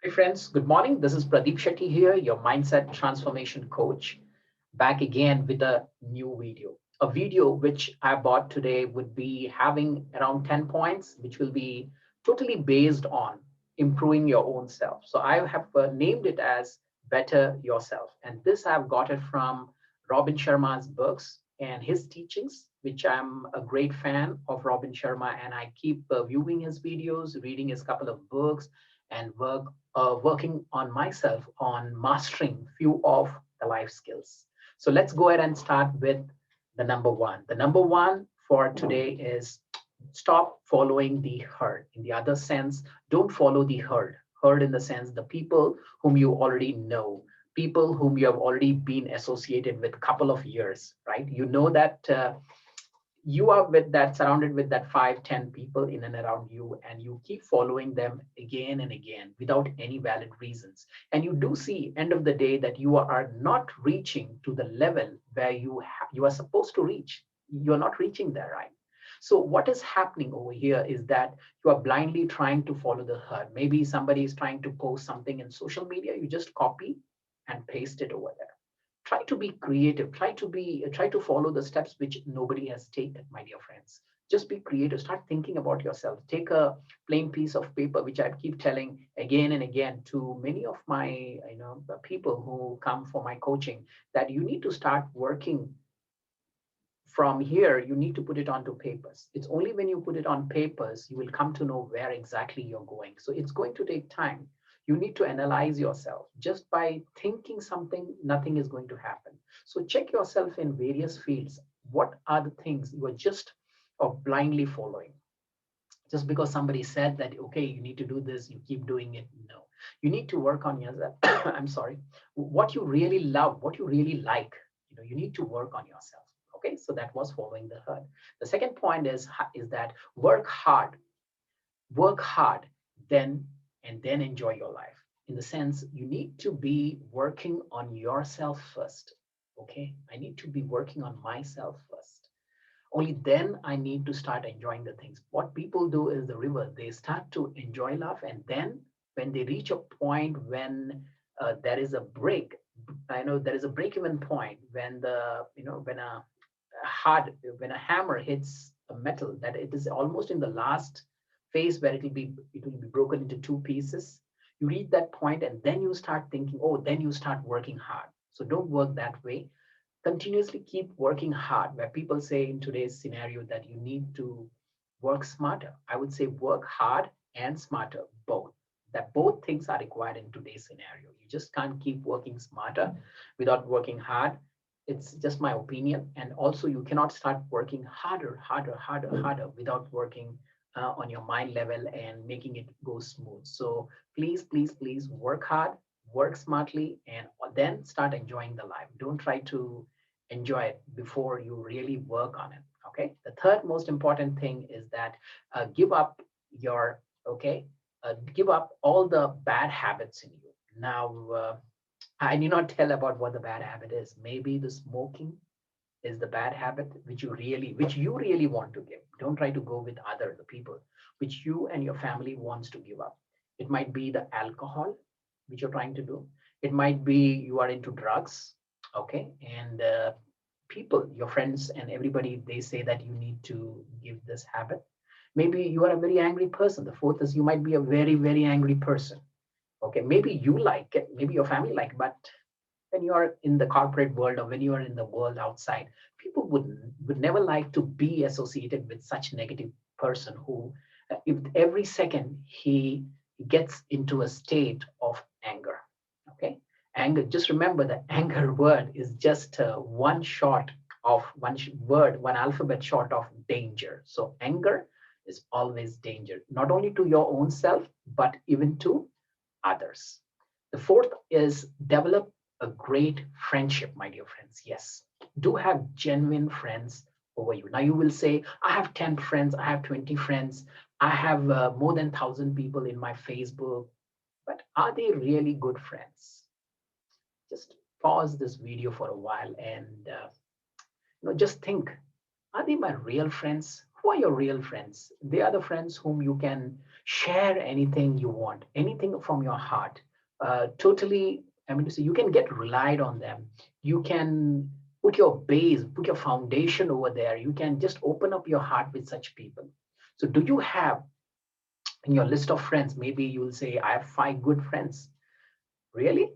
Hey friends, good morning. This is Pradeep Shetty here, your mindset transformation coach, back again with a new video. A video which I bought today would be having around 10 points, which will be totally based on improving your own self. So I have named it as Better Yourself. And this I've got it from Robin Sharma's books and his teachings, which I'm a great fan of Robin Sharma. And I keep viewing his videos, reading his couple of books, and working on myself on mastering few of the life skills. So let's go ahead and start with the number one. The number one for today is stop following the herd. In the other sense, don't follow the herd. Herd in the sense the people whom you already know, people whom you have already been associated with a couple of years, right? You know that you are with that surrounded with that 5, 10 people in and around you, and you keep following them again and again without any valid reasons, and you do see end of the day that you are not reaching to the level where you are supposed to reach. You're not reaching there, right? So what is happening over here is that you are blindly trying to follow the herd. Maybe somebody is trying to post something in social media, you just copy and paste it over there. Try to be creative, try to follow the steps which nobody has taken, my dear friends. Just be creative, start thinking about yourself. Take a plain piece of paper, which I keep telling again and again to many of my people who come for my coaching, that you need to start working from here. You need to put it onto papers. It's only when you put it on papers you will come to know where exactly you're going. So it's going to take time. You need to analyze yourself. Just by thinking something, nothing is going to happen. So check yourself in various fields. What are the things you are just blindly following? Just because somebody said that, okay, you need to do this, you keep doing it. No, you need to work on yourself. I'm sorry. What you really love, what you really like, you need to work on yourself. Okay, so that was following the herd. The second point is that work hard, then and then enjoy your life. In the sense, you need to be working on yourself first. Okay, I need to be working on myself first. Only then I need to start enjoying the things. What people do is the river. They start to enjoy life, and then when they reach a point when there is a break, I know there is a break-even point when the when hard when a hammer hits a metal, that it is almost in the last phase where it will be broken into two pieces. You reach that point, and then you start thinking, oh, then you start working hard. So don't work that way. Continuously keep working hard. Where people say in today's scenario that you need to work smarter, I would say work hard and smarter, both. That both things are required in today's scenario. You just can't keep working smarter without working hard. It's just my opinion. And also, you cannot start working harder without working on your mind level and making it go smooth. So please, please, please work hard, work smartly, and then start enjoying the life. Don't try to enjoy it before you really work on it. Okay. The third most important thing is that give up your okay, give up all the bad habits in you. Now, I need not tell about what the bad habit is. Maybe the smoking is the bad habit which you really want to give. Don't try to go with other the people which you and your family wants to give up. It might be the alcohol which you're trying to do. It might be you are into drugs. Okay, and people, your friends and everybody, they say that you need to give this habit. Maybe you are a very angry person. The fourth is you might be a very, very angry person. Okay, maybe you like it, maybe your family like it, but when you are in the corporate world or when you are in the world outside, people would never like to be associated with such negative person who, if every second he gets into a state of anger. Okay, anger. Just remember the anger word is just one short of word, one alphabet short of danger. So anger is always danger, not only to your own self but even to others. The fourth is develop a great friendship, my dear friends. Yes, do have genuine friends over you. Now you will say, I have 10 friends, I have 20 friends, I have more than 1,000 people in my Facebook, but are they really good friends? Just pause this video for a while and just think, are they my real friends? Who are your real friends? They are the friends whom you can Share anything you want, anything from your heart. Totally, I mean to say, you can get relied on them. You can put your base, put your foundation over there. You can just open up your heart with such people. So do you have in your list of friends, maybe you'll say, I have 5 good friends. Really?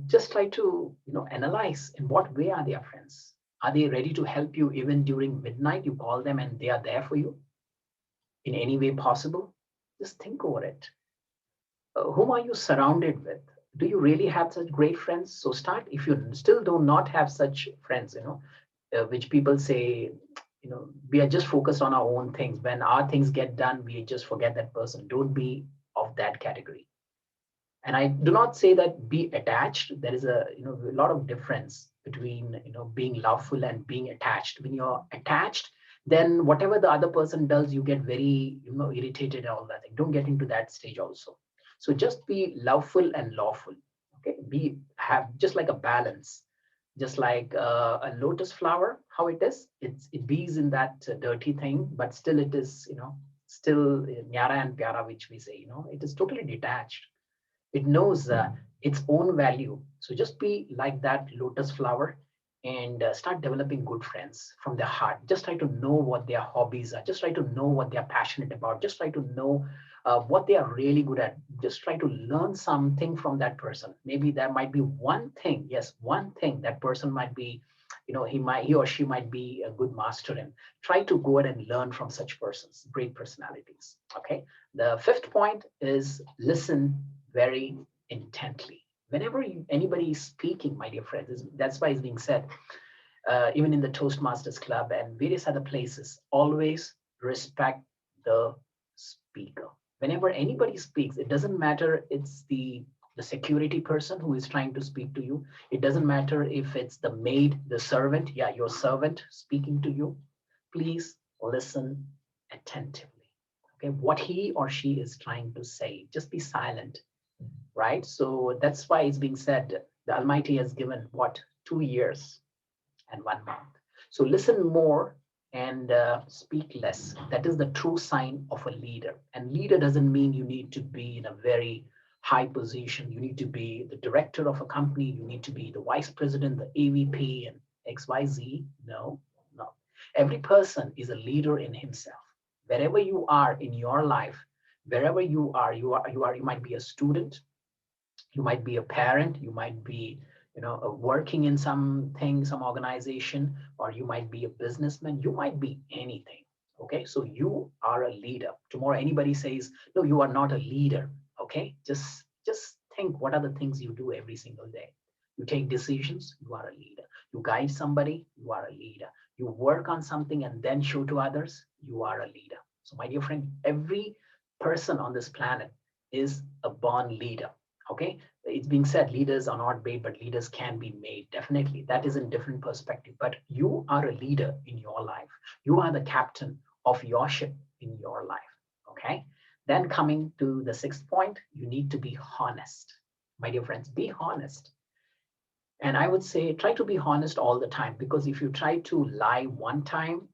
Just try to, analyze in what way are their friends. Are they ready to help you even during midnight? You call them and they are there for you in any way possible. Just think over it. Whom are you surrounded with? Do you really have such great friends? So start, if you still do not have such friends, which people say, we are just focused on our own things. When our things get done, we just forget that person. Don't be of that category. And I do not say that be attached. There is a lot of difference between being loveful and being attached. When you're attached, then whatever the other person does, you get very irritated and all that thing. Don't get into that stage also. So just be loveful and lawful. Okay, be have just like a balance, just like a lotus flower. How it is, it bees in that dirty thing, but still it is still nyara and pyara, which we say, it is totally detached. It knows its own value. So just be like that lotus flower and start developing good friends from their heart. Just try to know what their hobbies are. Just try to know what they are passionate about. Just try to know what they are really good at. Just try to learn something from that person. Maybe there might be one thing, yes, one thing that person might be, he or she might be a good master in. Try to go ahead and learn from such persons, great personalities. Okay. The fifth point is listen very intently. Whenever anybody is speaking, my dear friends, that's why it's being said, even in the Toastmasters Club and various other places, always respect the speaker. Whenever anybody speaks, it doesn't matter it's the security person who is trying to speak to you. It doesn't matter if it's the maid, the servant, yeah, your servant speaking to you. Please listen attentively. Okay, what he or she is trying to say. Just be silent, right? So that's why it's being said the Almighty has given what? 2 years and 1 month. So listen more and speak less. That is the true sign of a leader. And leader doesn't mean you need to be in a very high position. You need to be the director of a company. You need to be the vice president, the AVP, and XYZ. No, no. Every person is a leader in himself. Wherever you are in your life, wherever you might be a student, you might be a parent, you might be working in something, some organization, or you might be a businessman, you might be anything. Okay, so you are a leader. Tomorrow anybody says no, you are not a leader. Okay, just think what are the things you do every single day. You take decisions, you are a leader. You guide somebody, you are a leader. You work on something and then show to others, you are a leader. So my dear friend, every person on this planet is a born leader. Okay, it's being said leaders are not made, but leaders can be made. Definitely, that is a different perspective. But you are a leader in your life. You are the captain of your ship in your life. Okay, then coming to the sixth point, you need to be honest. My dear friends, be honest. And I would say try to be honest all the time, because if you try to lie one time,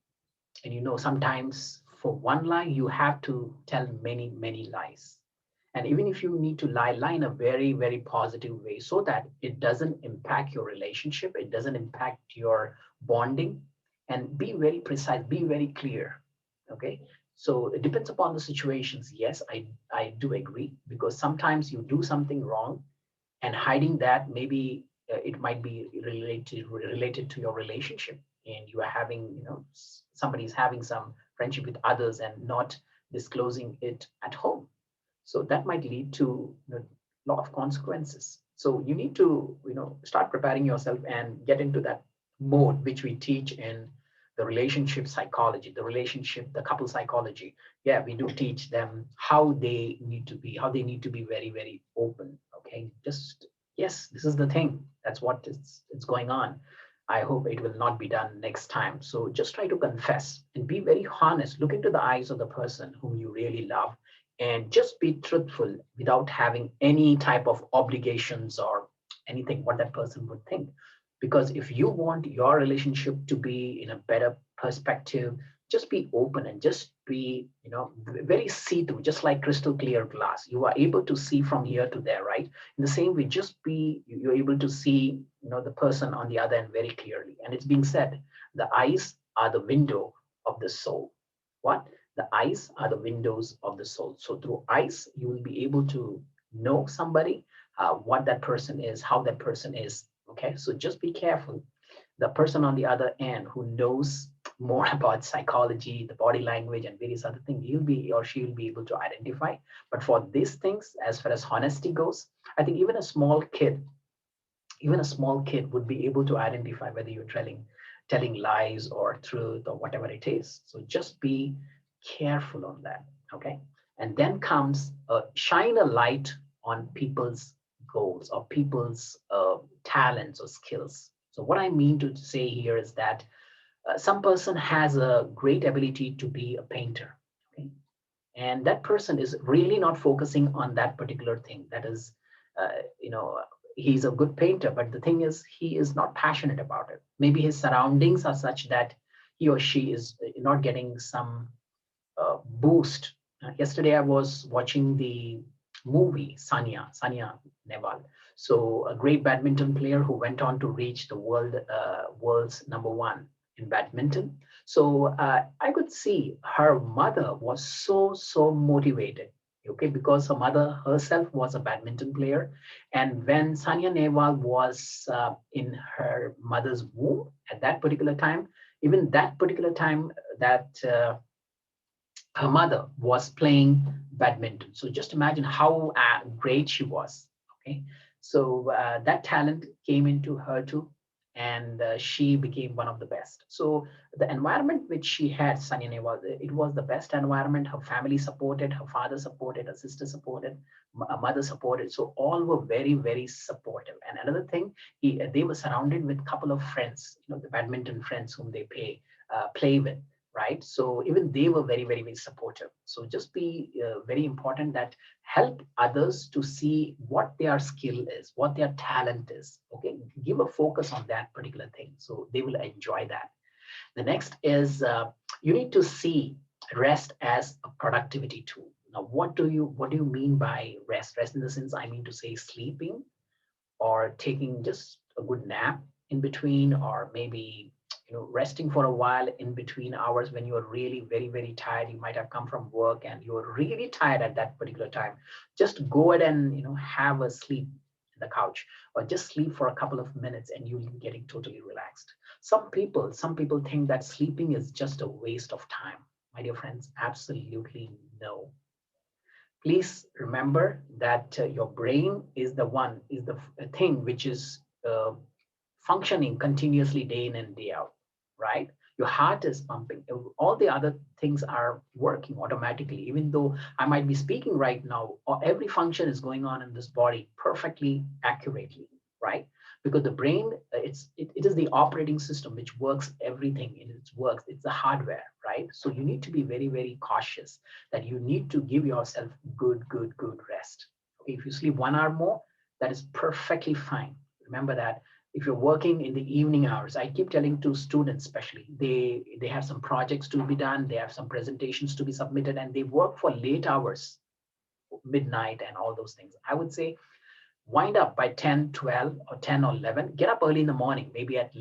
and sometimes for one lie you have to tell many many lies. And even if you need to lie in a very very positive way, so that it doesn't impact your relationship, it doesn't impact your bonding. And be very precise, be very clear. Okay, so it depends upon the situations. Yes, I do agree, because sometimes you do something wrong, and hiding that, maybe it might be related to your relationship, and you are having somebody's having some friendship with others and not disclosing it at home. So that might lead to a lot of consequences. So you need to start preparing yourself and get into that mode, which we teach in the relationship psychology, the couple psychology. Yeah, we do teach them how they need to be very very open. Okay, just yes, this is the thing, that's what it's going on. I hope it will not be done next time. So just try to confess and be very honest. Look into the eyes of the person whom you really love, and just be truthful without having any type of obligations or anything what that person would think. Because if you want your relationship to be in a better perspective, just be open and just be, very see-through, just like crystal clear glass. You are able to see from here to there, right? In the same way, just be, you're able to see, the person on the other end very clearly. And it's being said, the eyes are the window of the soul. What? The eyes are the windows of the soul. So through eyes, you will be able to know somebody, what that person is, how that person is. Okay, so just be careful. The person on the other end who knows more about psychology, the body language, and various other things, he'll be or she will be able to identify. But for these things, as far as honesty goes, I think even a small kid would be able to identify whether you're telling lies or truth or whatever it is. So just be careful on that. Okay. And then comes shine a light on people's goals or people's talents or skills. So what I mean to say here is that some person has a great ability to be a painter. Okay, and that person is really not focusing on that particular thing. That is, you know he's a good painter, but the thing is he is not passionate about it. Maybe his surroundings are such that he or she is not getting some boost. Yesterday I was watching the movie Sanya Nehwal. So a great badminton player who went on to reach the world's number one in badminton. So I could see her mother was so motivated. Okay, because her mother herself was a badminton player, and when Sanya Nehwal was in her mother's womb at that particular time, even that particular time, that her mother was playing badminton. So just imagine how great she was. Okay, so that talent came into her too, and she became one of the best. So the environment which she had, Sanine, it was the best environment. Her family supported, her father supported, her sister supported, her mother supported. So all were very supportive. And another thing, they were surrounded with a couple of friends, the badminton friends whom they play with, right? So even they were very supportive. So just be very important that help others to see what their skill is, what their talent is. Okay, give a focus on that particular thing, so they will enjoy that. The next is you need to see rest as a productivity tool. Now, what do you mean by rest? Rest in the sense, I mean to say sleeping, or taking just a good nap in between, or maybe resting for a while in between hours when you're really very tired. You might have come from work and you're really tired at that particular time. Just go ahead and have a sleep in the couch, or just sleep for a couple of minutes and you'll be getting totally relaxed. Some people think that sleeping is just a waste of time. My dear friends, absolutely no. Please remember that your brain is the thing which is functioning continuously day in and day out, right? Your heart is pumping. All the other things are working automatically. Even though I might be speaking right now, or every function is going on in this body perfectly accurately, right? Because the brain, it is the operating system which works everything in its works. It's the hardware, right? So you need to be very cautious that you need to give yourself good rest. Okay, if you sleep 1 hour more, that is perfectly fine. Remember that if you're working in the evening hours, I keep telling to students, especially, they have some projects to be done, they have some presentations to be submitted, and they work for late hours, midnight and all those things. I would say wind up by 10, 12, or 10 or 11. Get up early in the morning, maybe at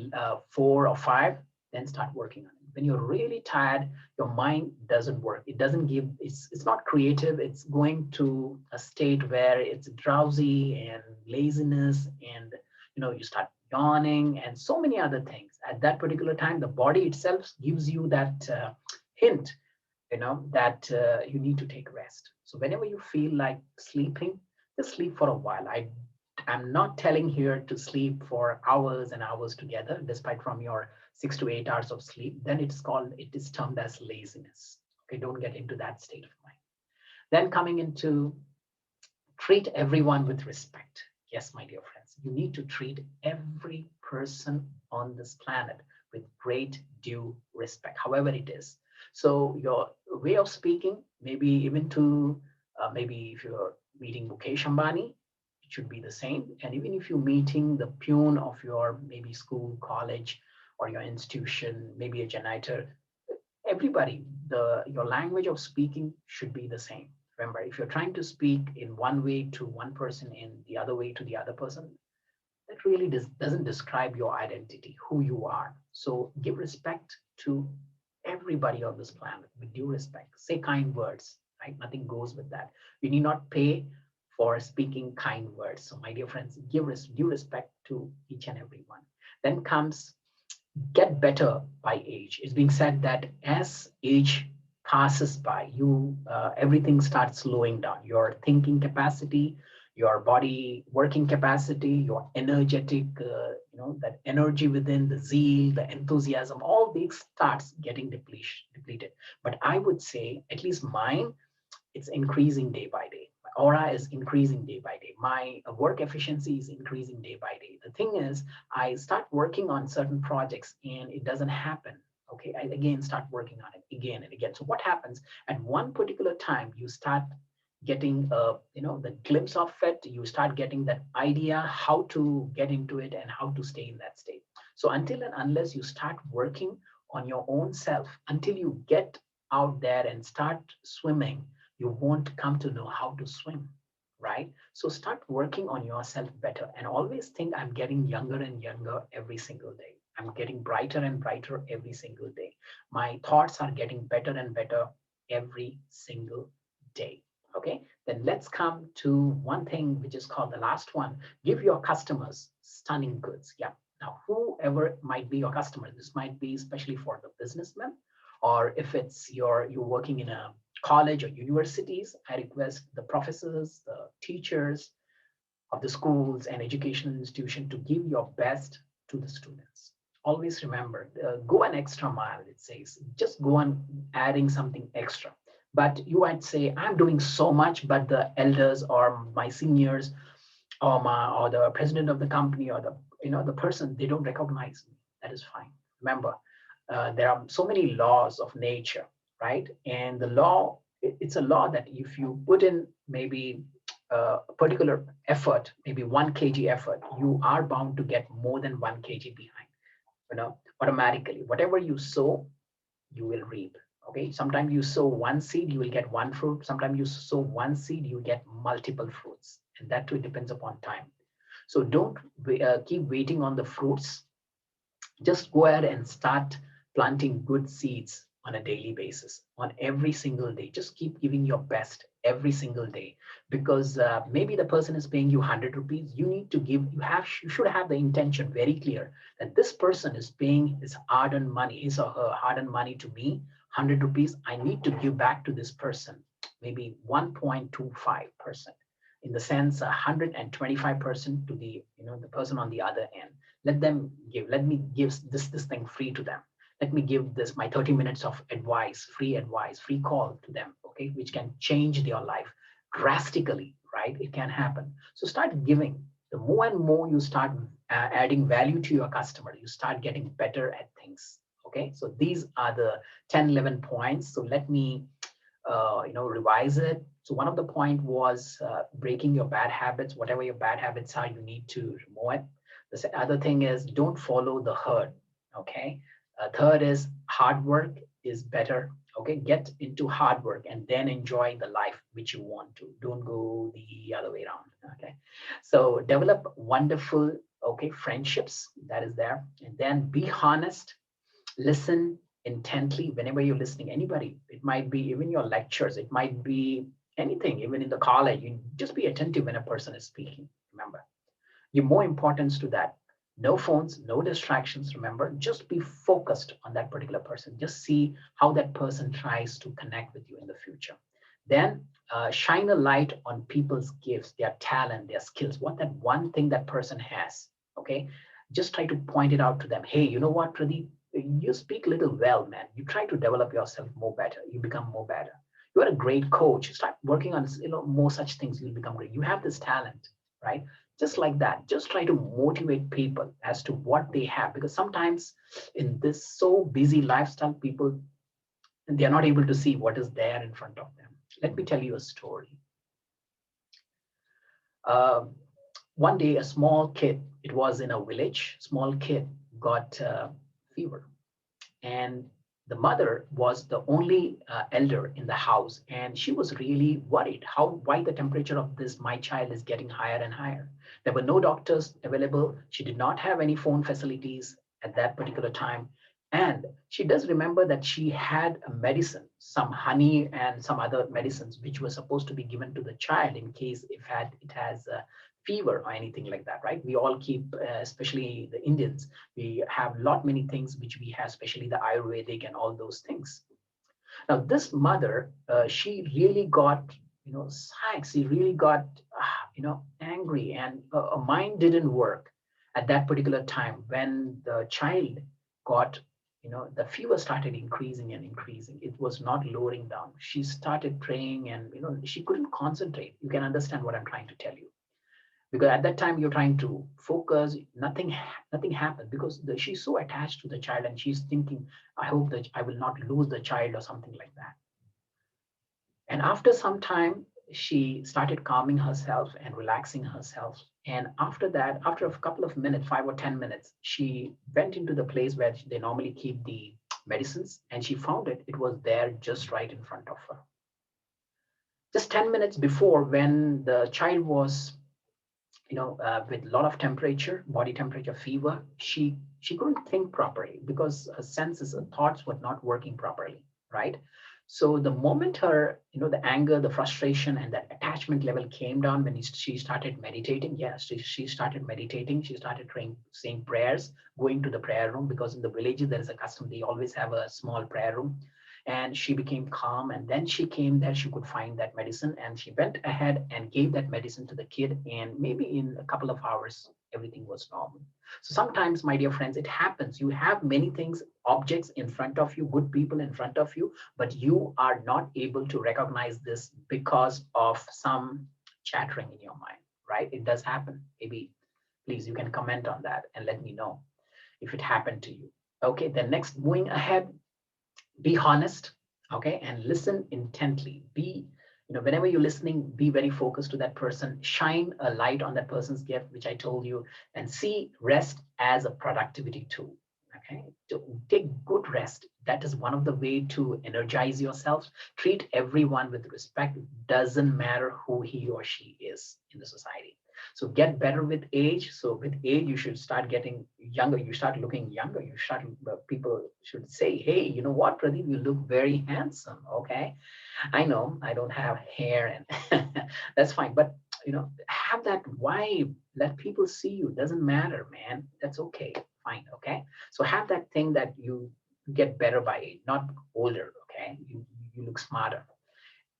4 or 5, then start working on it. When you're really tired, your mind doesn't work. It doesn't give, it's not creative. It's going to a state where it's drowsy and laziness, and you start yawning and so many other things. At that particular time, the body itself gives you that hint, that you need to take rest. So whenever you feel like sleeping, just sleep for a while. I'm not telling here to sleep for hours and hours together, despite from your 6 to 8 hours of sleep. Then it is termed as laziness. Okay, don't get into that state of mind. Then coming into treat everyone with respect. Yes, my dear friends, you need to treat every person on this planet with great due respect, however it is. So your way of speaking, maybe even to maybe if you're meeting Mukesh Ambani, it should be the same. And even if you're meeting the peon of your maybe school, college, or your institution, maybe a janitor, everybody, your language of speaking should be the same. Remember, if you're trying to speak in one way to one person and the other way to the other person, that really doesn't describe your identity, who you are. So give respect to everybody on this planet with due respect. Say kind words, right? Nothing goes with that. You need not pay for speaking kind words. So, my dear friends, give due respect to each and every one. Then comes get better by age. It's being said that as age passes by, everything starts slowing down. Your thinking capacity, your body working capacity, your energetic, that energy within, the zeal, the enthusiasm, all these starts getting depleted. But I would say, at least mine, it's increasing day by day. My aura is increasing day by day. My work efficiency is increasing day by day. The thing is, I start working on certain projects and it doesn't happen. Okay, I again start working on it again and again. So what happens at one particular time? You start getting the glimpse of it. You start getting that idea how to get into it and how to stay in that state. So until and unless you start working on your own self, until you get out there and start swimming, you won't come to know how to swim, right? So start working on yourself better and always think, I'm getting younger and younger every single day. I'm getting brighter and brighter every single day. My thoughts are getting better and better every single day. Okay, then let's come to one thing which is called the last one. Give your customers stunning goods. Yeah. Now, whoever might be your customer, this might be especially for the businessmen, or if it's you're working in a college or universities, I request the professors, the teachers of the schools and educational institution to give your best to the students. Always remember, go an extra mile, it says. Just go on adding something extra. But you might say, I'm doing so much, but the elders or my seniors or the president of the company or the person, they don't recognize me. That is fine. Remember, there are so many laws of nature, right? And the law, it's a law that if you put in maybe a particular effort, maybe 1 kg effort, you are bound to get more than 1 kg behind. Automatically, whatever you sow, you will reap. Okay, sometimes you sow one seed, you will get one fruit. Sometimes you sow one seed, you get multiple fruits, and that too depends upon time. So don't keep waiting on the fruits. Just go ahead and start planting good seeds on a daily basis, on every single day. Just keep giving your best every single day, because maybe the person is paying you 100 rupees. You need to give, you should have the intention very clear that this person is paying his hard-earned money, his or her hard-earned money to me, 100 rupees. I need to give back to this person maybe 1.25%, in the sense 125% to the person on the other end. Let me give this thing free to them. Let me give this my 30 minutes of advice, free call to them, okay, which can change their life drastically, right? It can happen. So start giving. The more and more you start adding value to your customer, you start getting better at things. Okay, so these are the 10, 11 points. So let me revise it. So one of the point was breaking your bad habits. Whatever your bad habits are, you need to remove it. The other thing is don't follow the herd. Okay. Third is hard work is better. Okay. Get into hard work and then enjoy the life which you want to. Don't go the other way around. Okay. So develop wonderful, friendships that is there. And then be honest, listen intently whenever you're listening anybody. It might be even your lectures, it might be anything, even in the college. You just be attentive when a person is speaking. Remember, give more importance to that. No phones, no distractions. Remember, just be focused on that particular person. Just see how that person tries to connect with you in the future. Then shine a light on people's gifts, their talent, their skills, what that one thing that person has. Okay, just try to point it out to them. Hey, you know what, Pradeep, you speak little well, man. You try to develop yourself more better. You become more better. You are a great coach. Start working on more such things. You'll become great. You have this talent, right? Just like that. Just try to motivate people as to what they have, because sometimes in this so busy lifestyle, people, they are not able to see what is there in front of them. Let me tell you a story. Uh, One day, a small kid, it was in a village, small kid got fever. And the mother was the only elder in the house, and she was really worried why the temperature of this my child is getting higher and higher. There were no doctors available. She did not have any phone facilities at that particular time. And she does remember that she had a medicine, some honey and some other medicines, which were supposed to be given to the child in case if it has a fever or anything like that, right? We all keep, especially the Indians, we have lot many things which we have, especially the Ayurvedic and all those things. Now, this mother, she really got, psyched. She really got, angry, and her mind didn't work at that particular time when the child got, the fever started increasing and increasing. It was not lowering down. She started praying, and she couldn't concentrate. You can understand what I'm trying to tell you, because at that time you're trying to focus. Nothing happened because she's so attached to the child, and she's thinking, I hope that I will not lose the child or something like that. And after some time, she started calming herself and relaxing herself. And after that, after a couple of minutes, 5 or 10 minutes, she went into the place where they normally keep the medicines, and she found it was there just right in front of her. Just 10 minutes before, when the child was with a lot of temperature, body temperature, fever, she couldn't think properly because her senses and thoughts were not working properly, right? So the moment her, the anger, the frustration, and that attachment level came down when she started meditating. Yes, she started meditating. She started saying prayers, going to the prayer room, because in the villages there is a custom. They always have a small prayer room, and she became calm, and then she came there, she could find that medicine, and she went ahead and gave that medicine to the kid, and maybe in a couple of hours everything was normal. So sometimes, my dear friends, it happens. You have many things, objects in front of you, good people in front of you, but you are not able to recognize this because of some chattering in your mind, right? It does happen. Maybe please, you can comment on that and let me know if it happened to you. Okay, then next, moving ahead, be honest, okay, and listen intently. Be, whenever you're listening, be very focused to that person. Shine a light on that person's gift, which I told you, and see rest as a productivity tool. Okay, to take good rest. That is one of the way to energize yourself. Treat everyone with respect. Doesn't matter who he or she is in the society. So get better with age. So with age, you should start getting younger. You start looking younger. You start, people should say, hey, you know what, Pradeep, you look very handsome. Okay. I know I don't have hair, and that's fine. But, have that vibe. Let people see you. Doesn't matter, man. That's okay. Fine. Okay. So have that thing that you get better by age, not older. Okay. You look smarter,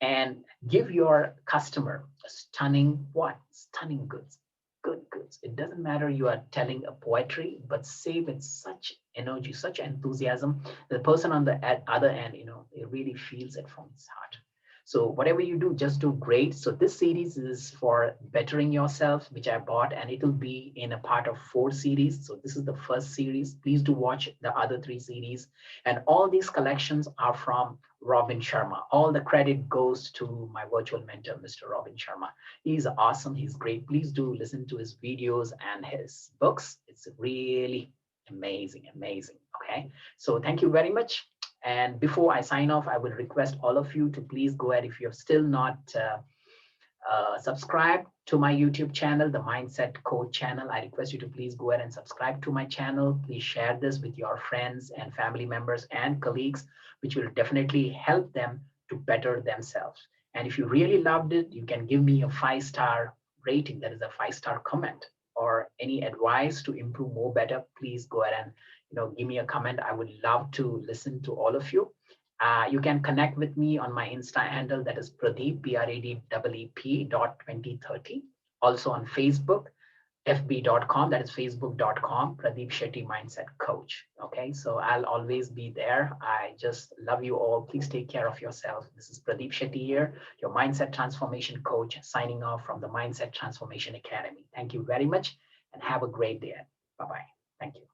and give your customer a stunning what? Stunning goods. Good goods. It doesn't matter you are telling a poetry, but say with such energy, such enthusiasm, the person on the other end, it really feels it from his heart. So whatever you do, just do great. So this series is for bettering yourself, which I bought, and it will be in a part of 4 series. So this is the first series. Please do watch the other 3 series. And all these collections are from Robin Sharma. All the credit goes to my virtual mentor, Mr. Robin Sharma. He's awesome. He's great. Please do listen to his videos and his books. It's really amazing, amazing. Okay. So thank you very much. And before I sign off, I will request all of you to please go ahead, if you have still not subscribed to my YouTube channel, the Mindset Coach channel, I request you to please go ahead and subscribe to my channel. Please share this with your friends and family members and colleagues, which will definitely help them to better themselves. And if you really loved it, you can give me a 5-star rating. That is a 5-star comment, or any advice to improve more better. Please go ahead and give me a comment. I would love to listen to all of you. You can connect with me on my Insta handle, that is Pradeep, Pradeep.2030. Also on Facebook, fb.com, that is facebook.com, Pradeep Shetty Mindset Coach. Okay, so I'll always be there. I just love you all. Please take care of yourself. This is Pradeep Shetty here, your Mindset Transformation Coach, signing off from the Mindset Transformation Academy. Thank you very much, and have a great day. Bye-bye. Thank you.